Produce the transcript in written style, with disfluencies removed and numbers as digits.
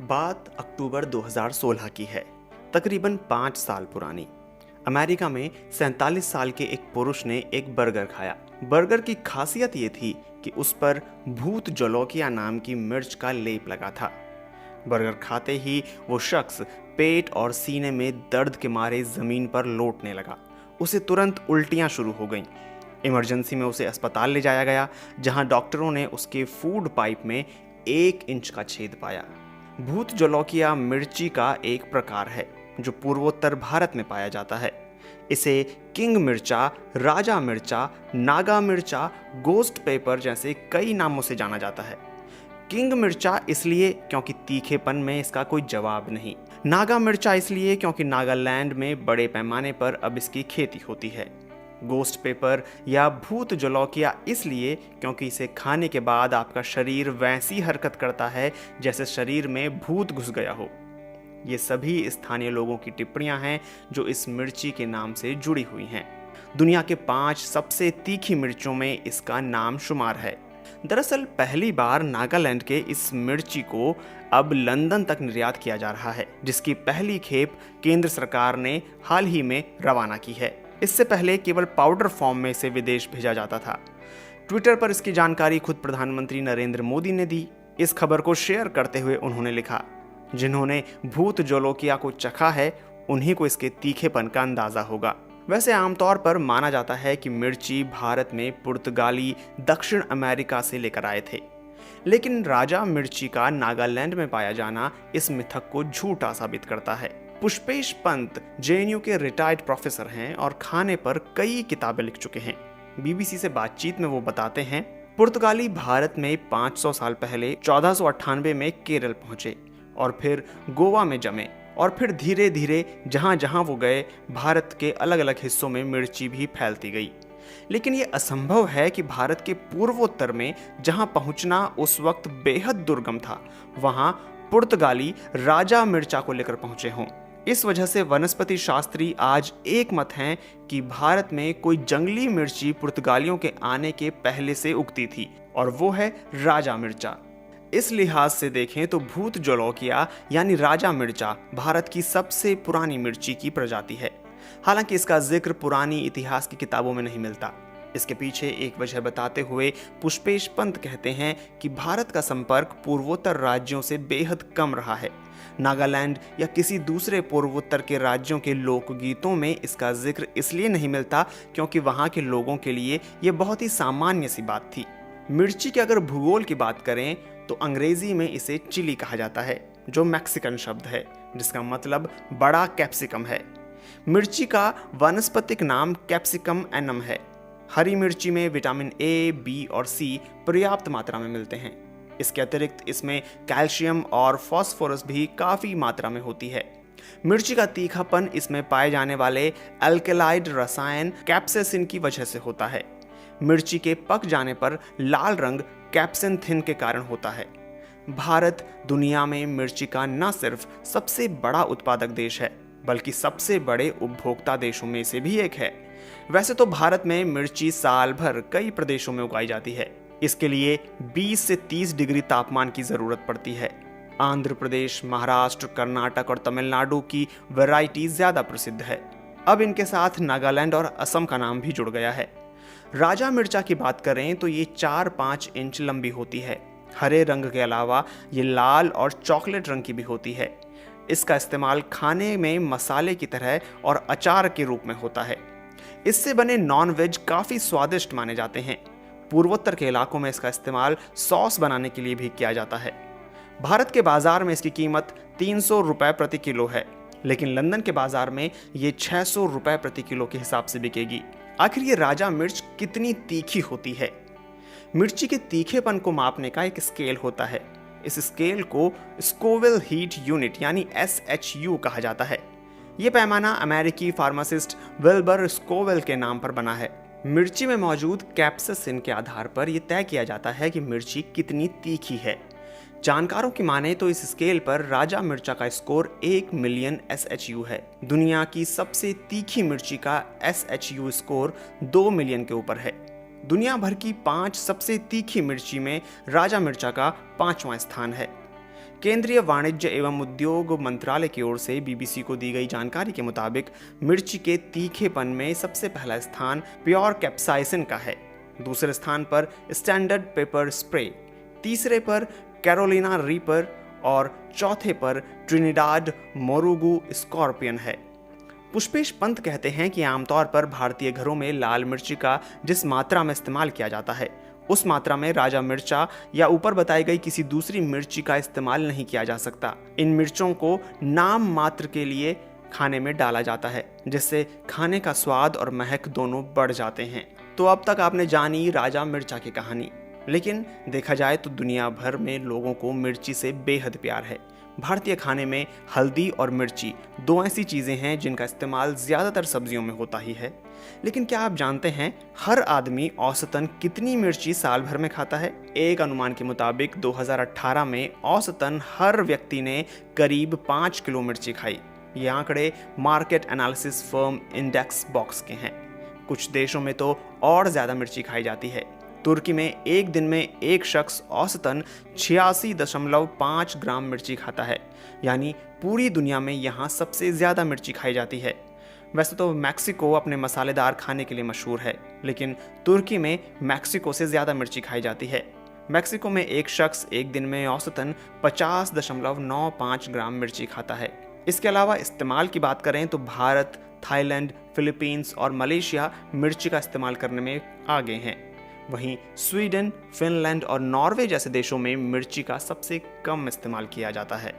बात अक्टूबर 2016 की है, तकरीबन 5 साल पुरानी। अमेरिका में 47 साल के एक पुरुष ने एक बर्गर खाया। बर्गर की खासियत ये थी कि उस पर भूत जोलोकिया नाम की मिर्च का लेप लगा था। बर्गर खाते ही वो शख्स पेट और सीने में दर्द के मारे जमीन पर लोटने लगा। उसे तुरंत उल्टियां शुरू हो गईं। इमरजेंसी में उसे अस्पताल ले जाया गया, जहां डॉक्टरों ने उसके फूड पाइप में 1 इंच का छेद पाया। भूत जोलोकिया मिर्ची का एक प्रकार है जो पूर्वोत्तर भारत में पाया जाता है। इसे किंग मिर्चा, राजा मिर्चा, नागा मिर्चा, गोस्ट पेपर जैसे कई नामों से जाना जाता है। किंग मिर्चा इसलिए क्योंकि तीखेपन में इसका कोई जवाब नहीं। नागा मिर्चा इसलिए क्योंकि नागालैंड में बड़े पैमाने पर अब इसकी खेती होती है। गोस्ट पेपर या भूत जोलोकिया इसलिए क्योंकि इसे खाने के बाद आपका शरीर वैसी हरकत करता है जैसे शरीर में भूत घुस गया हो। ये सभी स्थानीय लोगों की टिप्पणियां हैं जो इस मिर्ची के नाम से जुड़ी हुई हैं। दुनिया के 5 सबसे तीखी मिर्चों में इसका नाम शुमार है। दरअसल पहली बार नागालैंड के इस मिर्ची को अब लंदन तक निर्यात किया जा रहा है, जिसकी पहली खेप केंद्र सरकार ने हाल ही में रवाना की है। इससे पहले केवल पाउडर फॉर्म में इसे विदेश भेजा जाता था। ट्विटर पर इसकी जानकारी खुद प्रधानमंत्री नरेंद्र मोदी ने दी। इस खबर को शेयर करते हुए उन्होंने लिखा, जिन्होंने भूत जोलोकिया को चखा है उन्हीं को इसके तीखेपन का अंदाजा होगा। वैसे आमतौर पर माना जाता है कि मिर्ची भारत में पुर्तगाली दक्षिण अमेरिका से लेकर आए थे, लेकिन राजा मिर्ची का नागालैंड में पाया जाना इस मिथक को झूठा साबित करता है। पुष्पेश पंत जेएनयू के रिटायर्ड प्रोफेसर हैं और खाने पर कई किताबें लिख चुके हैं। बीबीसी से बातचीत में वो बताते हैं, पुर्तगाली भारत में 500 साल पहले 1498 में केरल पहुंचे और फिर गोवा में जमे और फिर धीरे धीरे जहां जहां वो गए भारत के अलग अलग हिस्सों में मिर्ची भी फैलती गई। लेकिन ये असंभव है कि भारत के पूर्वोत्तर में जहां पहुंचना उस वक्त बेहद दुर्गम था, वहां पुर्तगाली राजा मिर्चा को लेकर पहुंचे हों। इस वजह से वनस्पति शास्त्री आज एक मत हैं कि भारत में कोई जंगली मिर्ची पुर्तगालियों के आने के पहले से उगती थी और वो है राजा मिर्चा। इस लिहाज से देखें तो भूत जोलोकिया यानी राजा मिर्चा भारत की सबसे पुरानी मिर्ची की प्रजाति है। हालांकि इसका जिक्र पुरानी इतिहास की किताबों में नहीं मिलता। इसके पीछे एक वजह बताते हुए पुष्पेश पंत कहते हैं कि भारत का संपर्क पूर्वोत्तर राज्यों से बेहद कम रहा है। नागालैंड या किसी दूसरे पूर्वोत्तर के राज्यों के लोकगीतों में इसका जिक्र इसलिए नहीं मिलता क्योंकि वहाँ के लोगों के लिए ये बहुत ही सामान्य सी बात थी। मिर्ची के अगर भूगोल की बात करें तो अंग्रेजी में इसे चिली कहा जाता है, जो मैक्सिकन शब्द है जिसका मतलब बड़ा कैप्सिकम है। मिर्ची का वानस्पतिक नाम कैप्सिकम एनम है। हरी मिर्ची में विटामिन ए, बी और सी पर्याप्त मात्रा में मिलते हैं। इसके अतिरिक्त इसमें कैल्शियम और फास्फोरस भी काफ़ी मात्रा में होती है। मिर्ची का तीखापन इसमें पाए जाने वाले अल्केलाइड रसायन कैप्सेसिन की वजह से होता है। मिर्ची के पक जाने पर लाल रंग कैप्सेंथिन के कारण होता है। भारत दुनिया में मिर्ची का न सिर्फ सबसे बड़ा उत्पादक देश है, बल्कि सबसे बड़े उपभोक्ता देशों में से भी एक है। वैसे तो भारत में मिर्ची साल भर कई प्रदेशों में उगाई जाती है। इसके लिए 20 से 30 डिग्री तापमान की जरूरत पड़ती है। आंध्र प्रदेश, महाराष्ट्र, कर्नाटक और तमिलनाडु की वैरायटी ज्यादा प्रसिद्ध है। अब इनके साथ नागालैंड और असम का नाम भी जुड़ गया है। राजा मिर्चा की बात करें तो ये 4-5 इंच लंबी होती है। हरे रंग के अलावा ये लाल और चॉकलेट रंग की भी होती है। इसका इस्तेमाल खाने में मसाले की तरह और अचार के रूप में होता है। इससे बने नॉन वेज काफ़ी स्वादिष्ट माने जाते हैं। पूर्वोत्तर के इलाकों में इसका इस्तेमाल सॉस बनाने के लिए भी किया जाता है। भारत के बाजार में इसकी कीमत 300 रुपये प्रति किलो है, लेकिन लंदन के बाजार में ये 600 रुपये प्रति किलो के हिसाब से बिकेगी। आखिर ये राजा मिर्च कितनी तीखी होती है? मिर्ची के तीखेपन को मापने का एक स्केल होता है। इस स्केल को स्कोविल हीट यूनिट यानी SHU कहा जाता है। ये पैमाना अमेरिकी फार्मासिस्ट विल्बर स्कोवेल के नाम पर बना है। मिर्ची में मौजूद कैप्सेसिन के आधार पर यह तय किया जाता है कि मिर्ची कितनी तीखी है। जानकारों की माने तो इस स्केल पर राजा मिर्चा का स्कोर 1 मिलियन SHU है। दुनिया की सबसे तीखी मिर्ची का SHU स्कोर 2 मिलियन के ऊपर है। दुनिया भर की 5 सबसे तीखी मिर्ची में राजा मिर्चा का 5वां स्थान है। केंद्रीय वाणिज्य एवं उद्योग मंत्रालय की ओर से बीबीसी को दी गई जानकारी के मुताबिक मिर्ची के तीखेपन में सबसे पहला स्थान प्योर कैप्साइसिन का है, दूसरे स्थान पर स्टैंडर्ड पेपर स्प्रे, तीसरे पर कैरोलिना रीपर और चौथे पर ट्रिनिडाड मोरुगु स्कॉर्पियन है। पुष्पेश पंत कहते हैं कि आमतौर पर भारतीय घरों में लाल मिर्ची का जिस मात्रा में इस्तेमाल किया जाता है उस मात्रा में राजा मिर्चा या ऊपर बताई गई किसी दूसरी मिर्ची का इस्तेमाल नहीं किया जा सकता। इन मिर्चों को नाम मात्र के लिए खाने में डाला जाता है, जिससे खाने का स्वाद और महक दोनों बढ़ जाते हैं। तो अब तक आपने जानी राजा मिर्चा की कहानी, लेकिन देखा जाए तो दुनिया भर में लोगों को मिर्ची से बेहद प्यार है। भारतीय खाने में हल्दी और मिर्ची दो ऐसी चीज़ें हैं जिनका इस्तेमाल ज़्यादातर सब्जियों में होता ही है। लेकिन क्या आप जानते हैं हर आदमी औसतन कितनी मिर्ची साल भर में खाता है? एक अनुमान के मुताबिक 2018 में औसतन हर व्यक्ति ने करीब 5 किलो मिर्ची खाई। ये आंकड़े market analysis firm index box के हैं। कुछ देशों में तो और ज़्यादा मिर्ची खाई जाती है। तुर्की में एक दिन में एक शख्स औसतन 86.5 ग्राम मिर्ची खाता है, यानी पूरी दुनिया में यहाँ सबसे ज़्यादा मिर्ची खाई जाती है। वैसे तो मैक्सिको अपने मसालेदार खाने के लिए मशहूर है, लेकिन तुर्की में मैक्सिको से ज़्यादा मिर्ची खाई जाती है। मैक्सिको में एक शख्स एक दिन में औसतन 50.95 ग्राम मिर्ची खाता है। इसके अलावा इस्तेमाल की बात करें तो भारत, थाईलैंड, फिलीपींस और मलेशिया मिर्ची का इस्तेमाल करने में आगे हैं। वहीं स्वीडन, फिनलैंड और नॉर्वे जैसे देशों में मिर्ची का सबसे कम इस्तेमाल किया जाता है।